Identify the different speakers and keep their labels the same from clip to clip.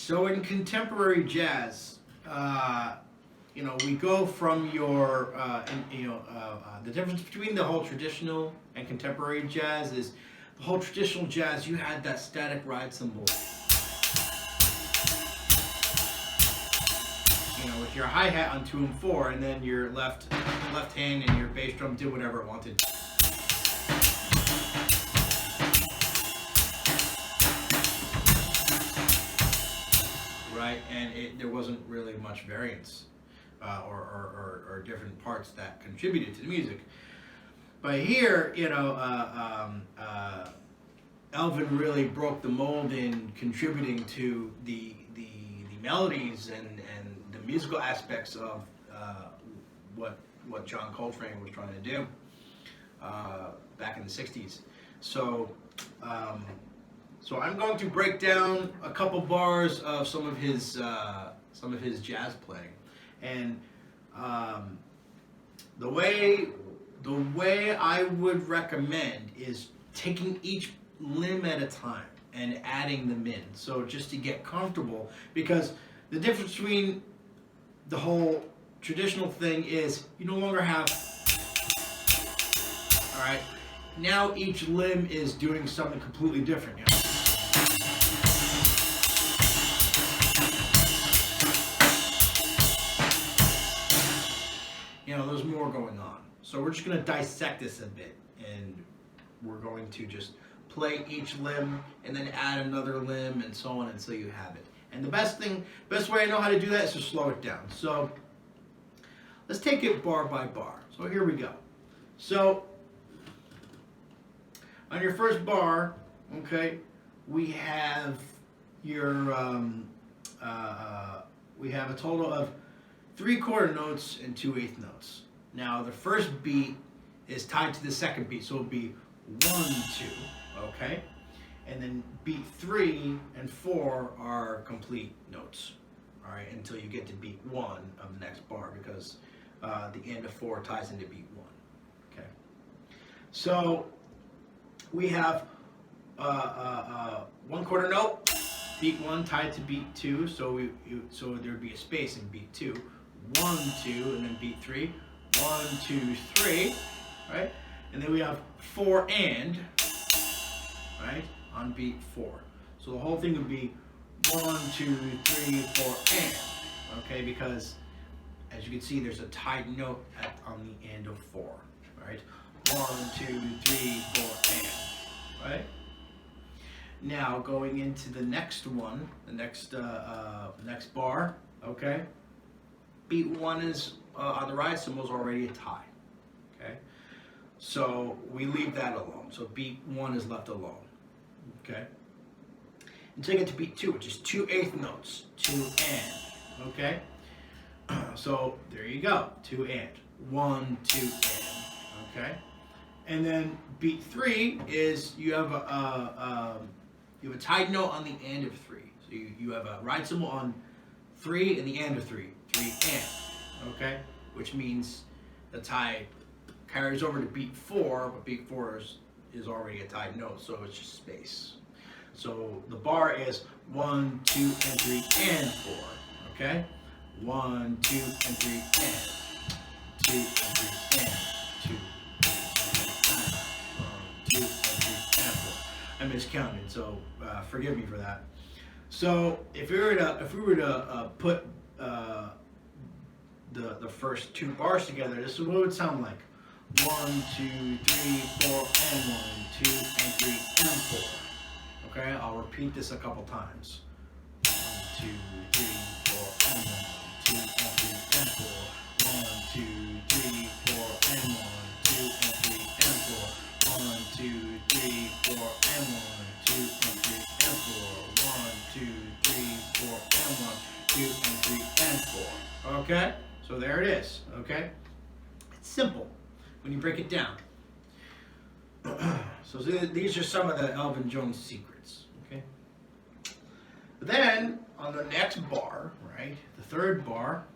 Speaker 1: So in contemporary jazz, we go from the difference between the whole traditional and contemporary jazz is the whole traditional jazz, you had that static ride cymbal. With your hi-hat on 2 and 4, and then your left hand and your bass drum did whatever it wanted. Right, and there wasn't really much variance or different parts that contributed to the music. But here, Elvin really broke the mold in contributing to the melodies and the musical aspects of what John Coltrane was trying to do back in the 60s. So I'm going to break down a couple bars of some of his jazz playing, and the way I would recommend is taking each limb at a time and adding them in. So just to get comfortable, because the difference between the whole traditional thing is you no longer have. All right, now each limb is doing something completely different. There's more going on. So we're just going to dissect this a bit, and we're going to just play each limb and then add another limb and so on until you have it. And the best way I know how to do that is to slow it down. So let's take it bar by bar. So here we go. So on your first bar, okay, we have your we have a total of 3/4 notes and 2/8 notes. Now the first beat is tied to the second beat, so it'll be 1, 2, okay? And then beat 3 and 4 are complete notes, all right, until you get to beat 1 of the next bar, because the end of 4 ties into beat 1, okay? So we have 1/4 note, beat 1 tied to beat 2, so there'd be a space in beat 2. 1, 2, and then beat 3. 1, 2, 3, right? And then we have 4 and, right, on beat 4. So the whole thing would be 1, 2, 3, 4 and, okay? Because as you can see, there's a tied note on the end of 4, right? 1, 2, 3, 4 and, right? Now going into the next one, the next bar, okay? Beat 1 is on the ride cymbal is already a tie, okay? So we leave that alone. So beat 1 is left alone, okay? Until you get to beat 2, which is 2/8 notes, 2 and, okay? So there you go, 2 and, 1, 2 and, okay? And then beat 3 is you have a tied note on the end of 3. So you have a ride cymbal on 3 and the end of 3. 3 and, okay? Which means the tie carries over to beat 4, but beat 4 is already a tied note, so it's just space. So the bar is 1, 2, and 3 and 4, okay? 1, 2, and 3 and 2 and 3 and 2 and 3 and 1, 2 and 3 and 4. I miscounted, so forgive me for that. So if we were to put the first 2 bars together, this is what it would sound like. 1, 2, 3, 4, and 1, 2, and 3, and 4. Okay, I'll repeat this a couple times. 1, 2, 3, 4, and 1, 2, and 3, and 4. 1, 2, 3, 4, and 1, 2, and 3, and 4. 1, 2, 3, 4, and 1, 2, and 3, and 4. 1, 2, 3, 4, and 1, 2, and 3, and 4. Okay? So there it is, okay? It's simple when you break it down. So these are some of the Elvin Jones secrets, okay? But then, on the next bar, right, the third bar,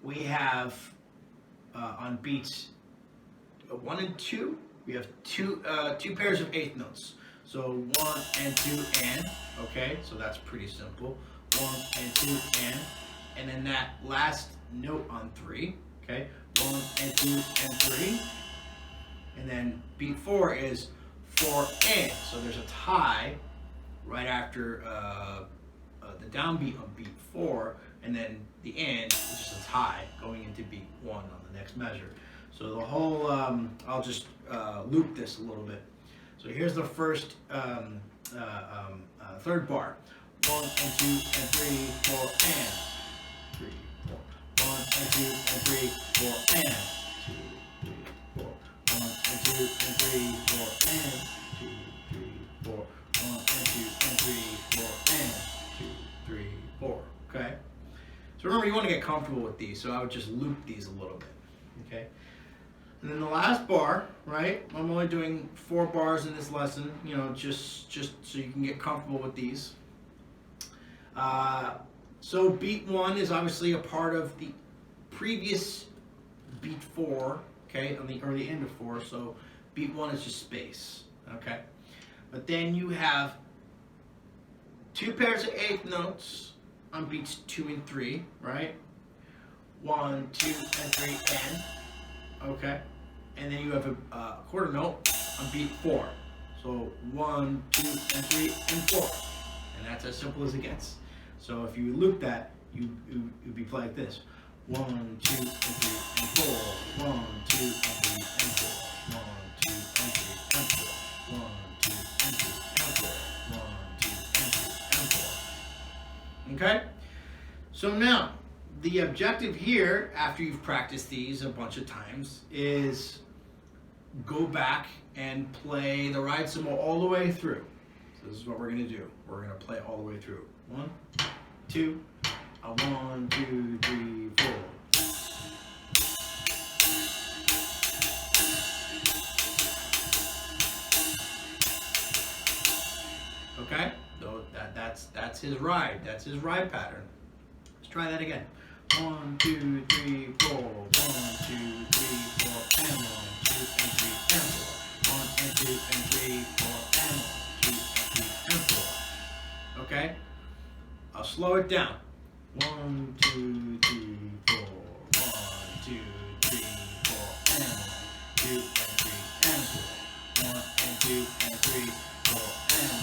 Speaker 1: we have, on beats 1 and 2, we have two pairs of 8th notes. So 1 and 2 and, okay, so that's pretty simple. 1 and 2 and then that last note on 3, okay, 1 and 2 and 3, and then beat 4 is 4 and, so there's a tie right after the downbeat on beat 4, and then the and is just a tie going into beat 1 on the next measure. So the whole, I'll just loop this a little bit. So here's the first third bar. 1 and 2 and 3, 4 and 3, 4. 1 and 2 and 3, 4 and 2, 3, 4. 1 and 2 and 3, 4 and 2, 3, 4. 1 and 2 and 3, 4 and 2, 3, 4. Okay. So remember, you want to get comfortable with these. So I would just loop these a little bit. Okay. And then the last bar, right? I'm only doing 4 bars in this lesson, you know, just so you can get comfortable with these. So beat 1 is obviously a part of the previous beat 4, okay, on the early end of 4. So beat 1 is just space, okay. But then you have 2 pairs of 8th notes on beats 2 and 3, right? 1, 2, and 3, and, okay. And then you have a quarter note on beat 4. So 1, 2, and 3, and 4. And that's as simple as it gets. So if you loop that, you'd be playing like this. 1, 2, and 3, and 4. 1, 2, and 3, and 4. 1, 2, and 3, and 4. 1, 2, and 3, and 4. 1, 2, and 3, and 4. Okay? So now, the objective here, after you've practiced these a bunch of times, is go back and play the ride cymbal all the way through. So this is what we're going to do. We're going to play all the way through. 1, 2, 1, 2, 3, 4. Okay? So that's his ride. That's his ride pattern. Let's try that again. 1, 2, 3, 4. 1, 2, 3, 4, and 1, 2, and 3, and 4. 1 and 2 and 3, 4, and 1, 2, and 3, and 4. Okay? I'll slow it down. 1, 2, 3, 4. 1, 2, 3, 4, and 1, 2, and 3, and 4. 1 and 2 and 3, 4, and 1,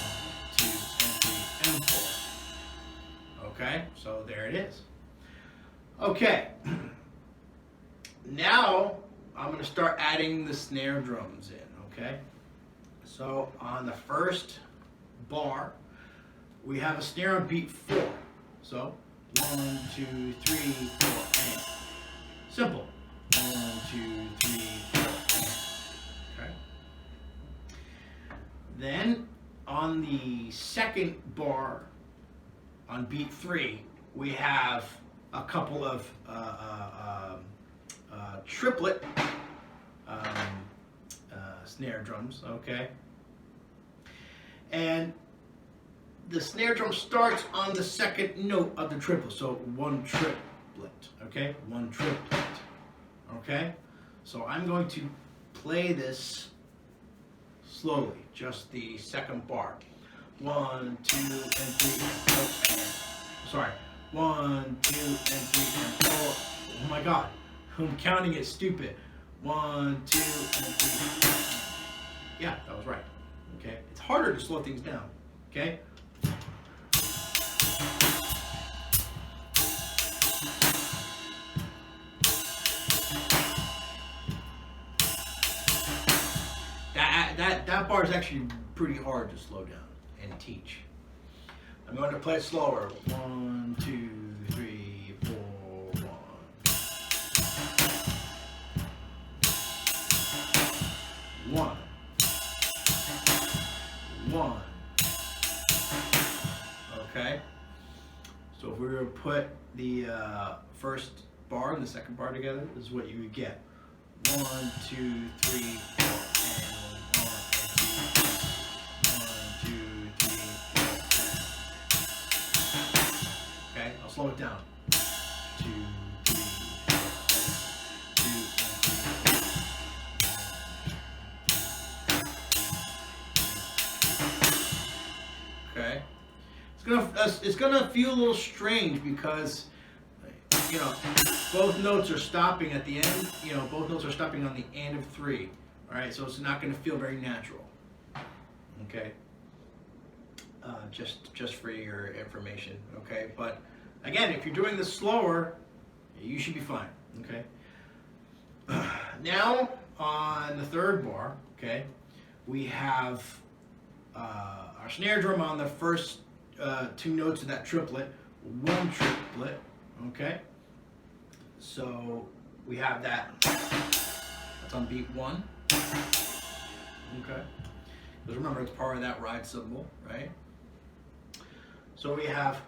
Speaker 1: 2, and 3, and 4. Okay? So there it is. Okay, now I'm going to start adding the snare drums in, okay? So on the first bar, we have a snare on beat 4. So 1, 2, 3, 4, and. Simple. 1, 2, 3, 4, and. Okay. Then on the second bar, on beat 3, we have a couple of triplet snare drums, okay? And the snare drum starts on the second note of the triplet, so 1 triplet, okay? 1 triplet, okay? So I'm going to play this slowly, just the second bar. 1, 2, and 3, and 4, and, sorry. 1, 2, and 3, and 4. Oh my God, I'm counting it stupid. 1, 2, and 3. Yeah, that was right. Okay, it's harder to slow things down. Okay. That bar is actually pretty hard to slow down and teach. I'm going to play it slower. 1, 2, 3, 4, 1. 1. Okay. So if we were to put the first bar and the second bar together, this is what you would get. 1, 2, 3, 4, and 1, 2, 3, 4. Okay, I'll slow it down. 2, 3, 4, 2, and 3. it's gonna feel a little strange because, you know, both notes are stopping at the end. You know, both notes are stopping on the end of 3. All right, so it's not gonna feel very natural. Okay. Just for your information. Okay, but again, if you're doing this slower, you should be fine. Okay. Now on the 3rd bar, okay, we have our snare drum on the first 2 notes of that triplet, 1 triplet, okay? So we have that. That's on beat 1, okay? Because remember, it's part of that ride symbol, right? So we have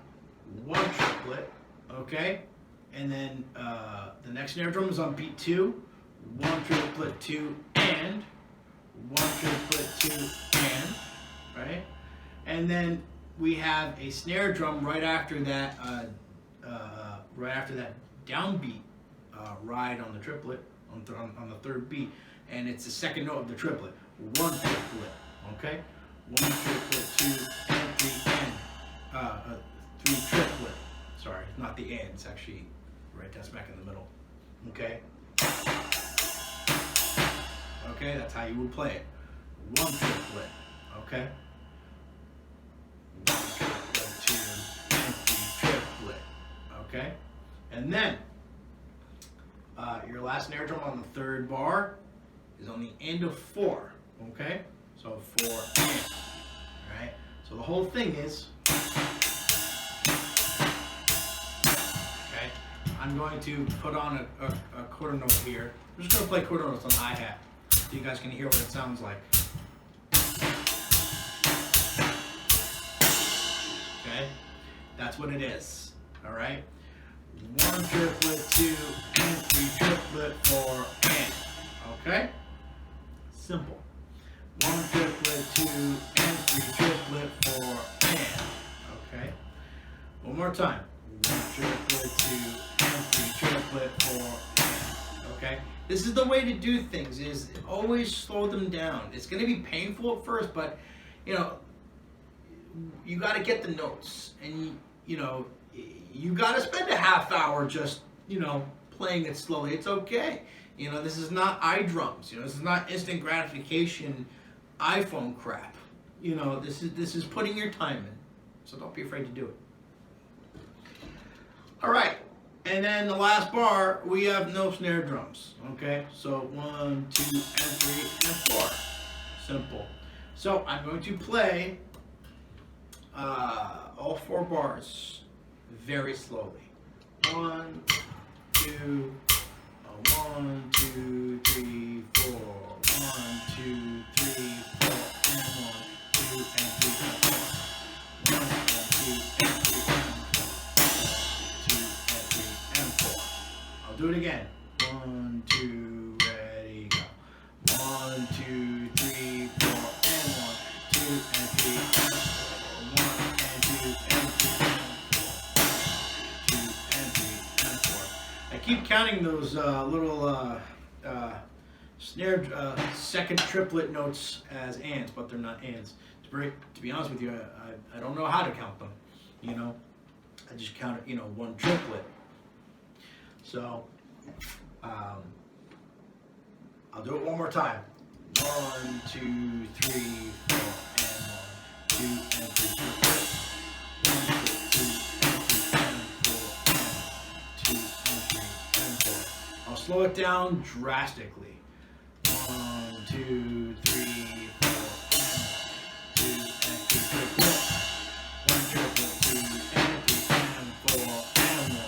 Speaker 1: 1 triplet, okay? And then the next snare drum is on beat 2, 1 triplet, 2, and 1 triplet, 2, and, right? And then we have a snare drum right after that downbeat ride on the triplet, on the 3rd beat, and it's the 2nd note of the triplet. 1 triplet, okay? 1 triplet, 2, and 3, and 3 triplet. Sorry, not the and, it's actually right down smack in the middle, okay? Okay, that's how you would play it. 1 triplet, okay? 1 triplet, 2, and 3 triplet, okay? And then your last snare drum on the 3rd bar is on the end of 4, okay? So 4 and, right? So the whole thing is, okay? I'm going to put on a quarter note here. I'm just going to play quarter notes on the hi-hat so you guys can hear what it sounds like. Okay? That's what it is. All right? 1 triplet, 2, and 3 triplet, 4, and. Okay? Simple. 1 triplet, 2, and 3 triplet, 4, and. Okay? One more time. 1 triplet, 2, and 3 triplet, 4, and. Okay? This is the way to do things, is always slow them down. It's going to be painful at first, but, you know, you got to get the notes. And, you know, you got to spend a half hour just, you know, playing it slowly. It's okay. You know, this is not iDrums. You know, this is not instant gratification iPhone crap. You know, this is putting your time in. So don't be afraid to do it. All right. And then the last bar, we have no snare drums. Okay? So 1, 2, and 3, and 4. Simple. So I'm going to play all 4 bars very slowly. 1, 2, 1, 2, 3, 4. 1, 2, 3, 4, and 1, 2, and 3, and 4. 1, and 2, and 3, and 4. 2, and 3, and 4. I'll do it again. 1, 2, ready, go. 1, 2, 3, 4, and 1, 2, and 3, and 4. 1, and 2, and 3, and 4. 2, and 3, and 4. I keep counting those little snare second triplet notes as ands, but they're not ands. To be honest with you, I don't know how to count them. You know, I just count it, you know, 1 triplet. So I'll do it one more time. 1, 2, 3, 4, and 1, 2, and 3 triplet. 1, 2, and 3, and 4, and 2, and 3, and 4. I'll slow it down drastically. 1, 2, 3, 4, and 2, and 3 triplet. 1 triplet, 2, and 3, and 4, and 1,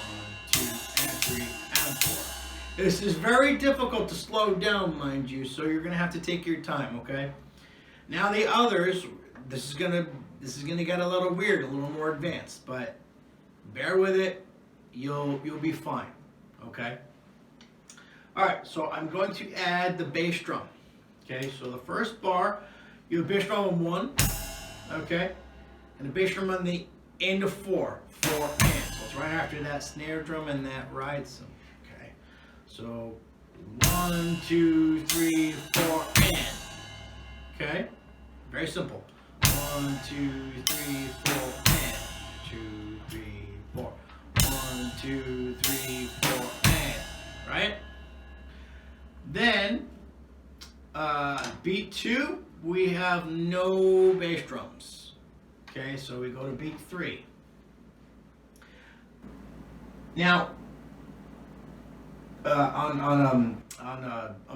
Speaker 1: 2, and 3, and 4. This is very difficult to slow down, mind you, so you're gonna have to take your time, okay? Now the others, this is gonna get a little weird, a little more advanced, but bear with it, you'll be fine, okay? All right, so I'm going to add the bass drum. Okay, so the first bar, you have bass drum on 1, okay, and the bass drum on the end of 4, 4 and. So it's right after that snare drum and that ride cymbal. Okay, so 1, 2, 3, 4 and. Okay, very simple. 1, 2, 3, 4 and. beat 2, we have no bass drums. Okay, so we go to beat 3. Now, I'm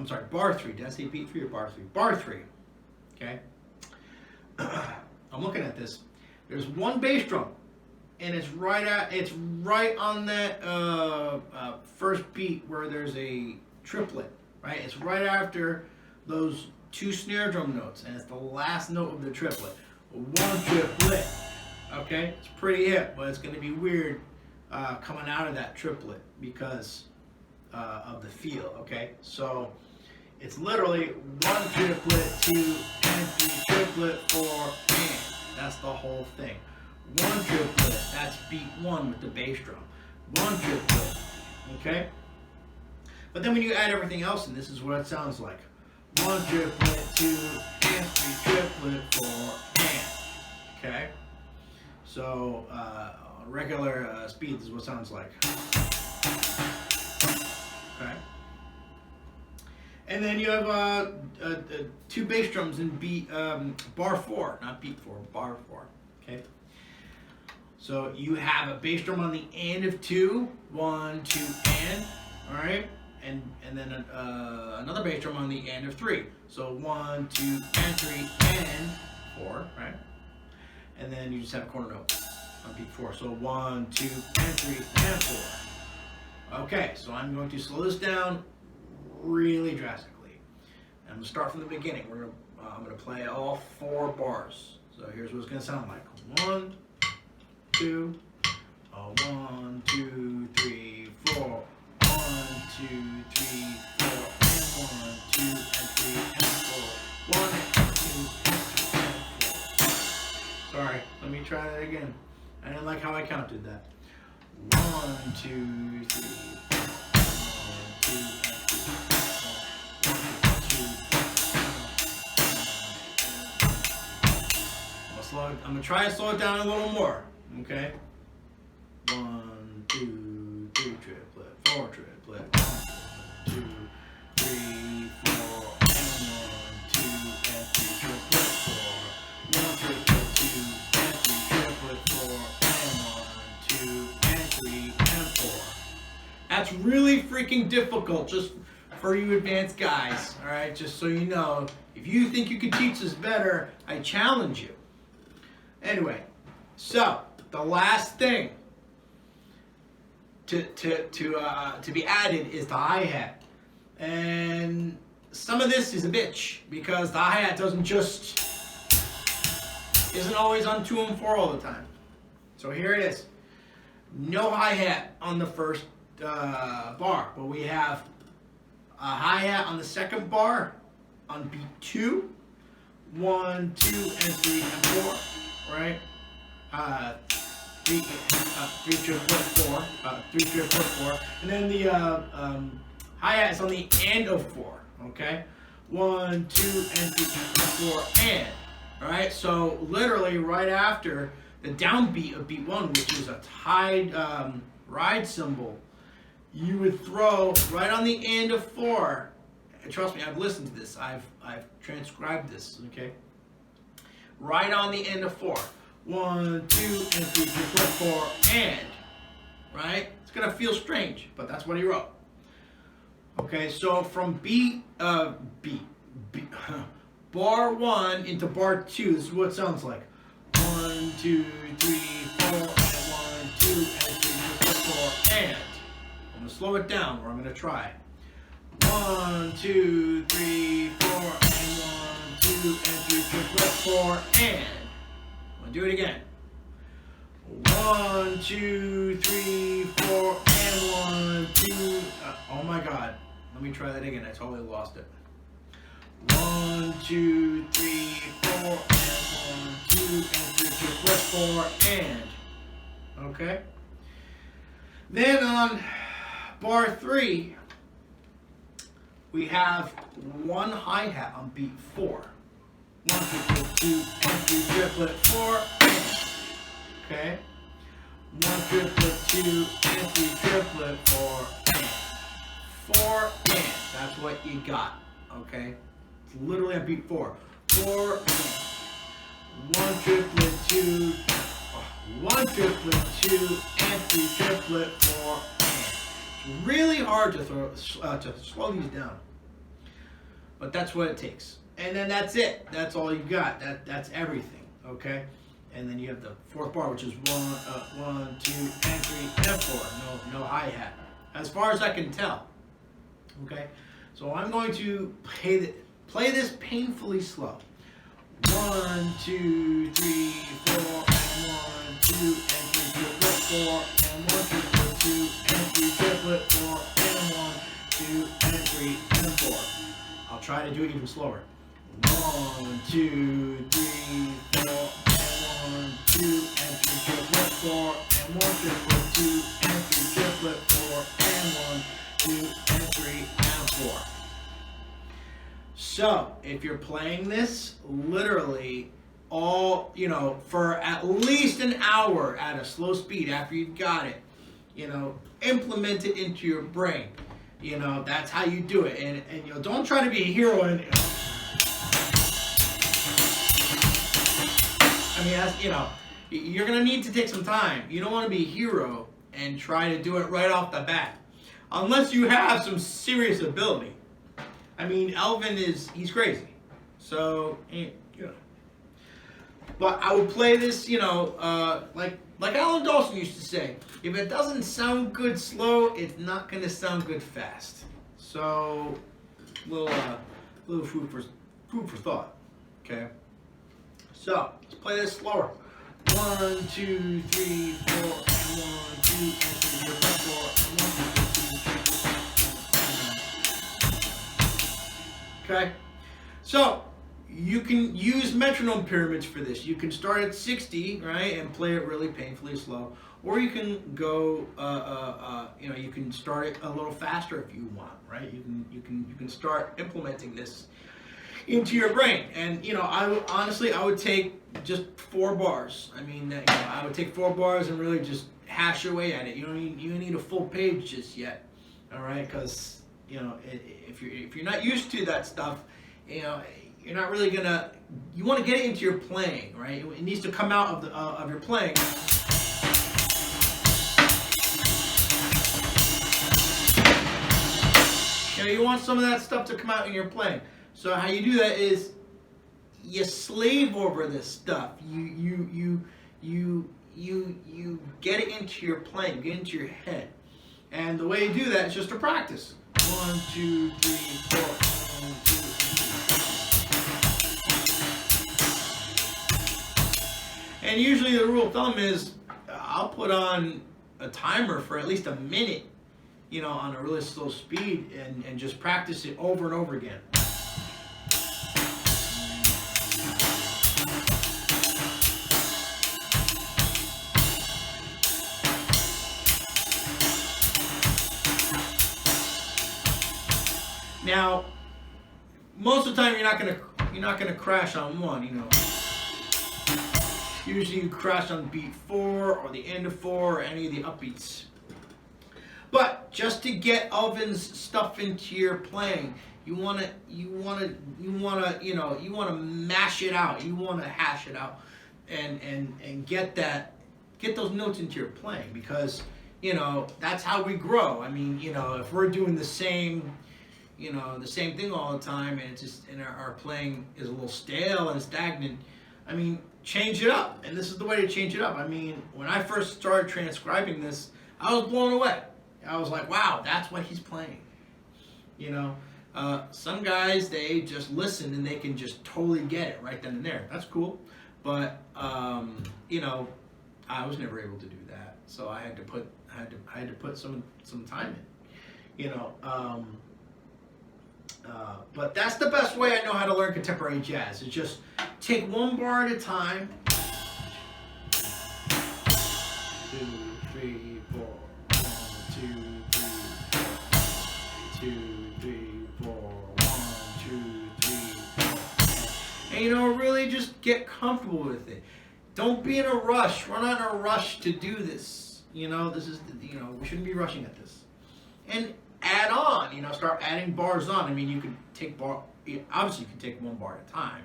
Speaker 1: sorry, bar 3. Did I say beat 3 or bar 3? Bar 3. Okay. I'm looking at this. There's one bass drum, and it's right on that first beat where there's a triplet. Right. It's right after those 2 snare drum notes, and it's the last note of the triplet. 1 triplet. Okay. It's pretty hip, but it's going to be weird coming out of that triplet because of the feel. Okay. So it's literally 1 triplet, 2 and 3 triplet, 4 and. That's the whole thing. 1 triplet. That's beat 1 with the bass drum. 1 triplet. Okay. But then when you add everything else in, this is what it sounds like. 1 triplet, 2 and 3 triplet, 4 and. Okay. So regular speed is what it sounds like. Okay. And then you have 2 bass drums in beat bar 4, not beat 4, bar 4. Okay. So you have a bass drum on the end of 2, 1, 2, and. All right. And then another bass drum on the end of 3. So 1, 2, and 3, and 4, right? And then you just have a corner note on beat 4. So 1, 2, and 3, and 4. Okay, so I'm going to slow this down really drastically. And I'm going to start from the beginning. I'm going to play all 4 bars. So here's what it's going to sound like. 1, 2, 1, 2, 3, 4. 1, 2, 3, 4, and 1, 2, and 3, and 4. 1, 2, and 3, and 4. Sorry, let me try that again. I didn't like how I counted that. 1, 2, 3, 4. 1, 2, and 3, 4. 1, 2, I'm gonna try and slow it down a little more. Okay. 1, 2, 3 triplet. 4 triplet, 1, 2, 3, 4, and 1, 2, and 3 triplet, 4, 1 triplet, 2, and 3 triplet, 4, and 1, 2, and 3, and 4. That's really freaking difficult just for you advanced guys, all right? Just so you know, if you think you can teach this better, I challenge you. Anyway, so the last thing to be added is the hi-hat. And some of this is a bitch because the hi-hat isn't always on 2 and 4 all the time. So here it is. No hi-hat on the first bar, but we have a hi-hat on the second bar on beat 2, 1, 2, and 3, and 4, right? 3 triplet 4, 3 triplet 4, and then the hi-hat is on the end of 4. Okay, 1, 2, and 3, 4, and. All right, so literally right after the downbeat of beat 1, which is a tied ride cymbal, you would throw right on the end of 4. And trust me, I've listened to this. I've transcribed this. Okay, right on the end of 4. 1, 2, and 3, 4, and. Right? It's gonna feel strange, but that's what he wrote. Okay, so from bar 1 into bar 2, this is what it sounds like. 1, 2, 3, 4, and 1, 2, and 3, 4, and. I'm gonna slow it down, or I'm gonna try. 1, 2, 3, 4, and 1, 2, and 3, 4, and. I'm gonna do it again. 1, 2, 3, 4, and 1, 2. Oh my God. Let me try that again. I totally lost it. 1, 2, 3, 4, and 1, 2, and 3, 4, and. Okay. Then on bar 3, we have one hi-hat on beat 4. 1 triplet, 2, and 3 triplet, 4, and. Okay. 1 triplet, 2, and 3 triplet, 4, and. 4 and. That's what you got. Okay. It's literally on beat 4. 4, 1 triplet, 2, 1 triplet, 2, and 3 triplet, 4, and. It's really hard to slow these down. But that's what it takes. And then that's it. That's all you got. That's everything. Okay? And then you have the 4th bar, which is 1, 2, and 3, and 4. No hi-hat. As far as I can tell. Okay? So I'm going to play this painfully slow. 1, 2, 3, 4, and 1, 2, and 3 triplet, 4, and 1 triplet, 2, and 3 triplet, 4, and 1, 2, and 3, and 4. I'll try to do it even slower. 1, 2, 3, 4, and 1, 2, and 3 triplet, 4, and 1 triplet, 2, and 3 triplet, 4, and 1, 2, and 3, and 4. So, if you're playing this literally all, for at least an hour at a slow speed after you've got it, implement it into your brain. That's how you do it. And don't try to be a hero. You're going to need to take some time. You don't want to be a hero and try to do it right off the bat. Unless you have some serious ability. Elvin he's crazy. So, But I would play this, like Alan Dawson used to say, if it doesn't sound good slow, it's not going to sound good fast. So, little food for thought. Okay. So let's play this slower. 1, 2, 3, 4, and 1, 2, and 3, 4, and 1, 2, 3, 4. Okay. So you can use metronome pyramids for this. You can start at 60, right, and play it really painfully slow, or you can go, you can start it a little faster if you want, right? You can start implementing this into your brain, and I would take just 4 bars. I would take 4 bars and really just hash away at it. You don't need a full page just yet, all right? Because if you're not used to that stuff, you're not really gonna. You want to get it into your playing, right? It needs to come out of your playing. You want some of that stuff to come out in your playing. So how you do that is you slave over this stuff. You get it into your playing, get into your head. And the way you do that is just to practice. 1, 2, 3, 4, 1, 2, 3. And usually the rule of thumb is I'll put on a timer for at least a minute, on a really slow speed and just practice it over and over again. Now, most of the time you're not gonna crash on one, Usually you crash on beat 4 or the end of 4 or any of the upbeats. But just to get Elvin's stuff into your playing, you wanna mash it out. You wanna hash it out, and get those notes into your playing, because that's how we grow. If we're doing the same thing all the time, and our playing is a little stale and stagnant, change it up. And this is the way to change it up. When I first started transcribing this, I was blown away. I was like, wow, that's what he's playing. Some guys, they just listen and they can just totally get it right then and there. That's cool. But, I was never able to do that. So I had to put some time in, but that's the best way I know how to learn contemporary jazz. Is just take 1 bar at a time. 2, 3, 4. 1, 2, 3, 4. 1, 2, 3, 4. And really just get comfortable with it. Don't be in a rush. We're not in a rush to do this. This is we shouldn't be rushing at this. And add on, start adding bars on. You could take obviously you can take one bar at a time,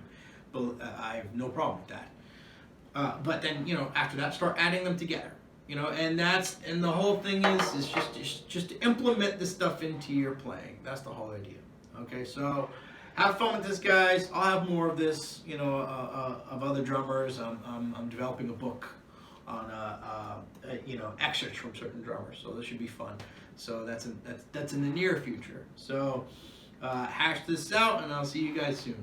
Speaker 1: but I have no problem with that. But then, after that, start adding them together. And the whole thing is just to implement this stuff into your playing. That's the whole idea. Okay, so have fun with this, guys. I'll have more of this, of other drummers. I'm developing a book on excerpts from certain drummers, so this should be fun. So that's in the near future. So hash this out, and I'll see you guys soon.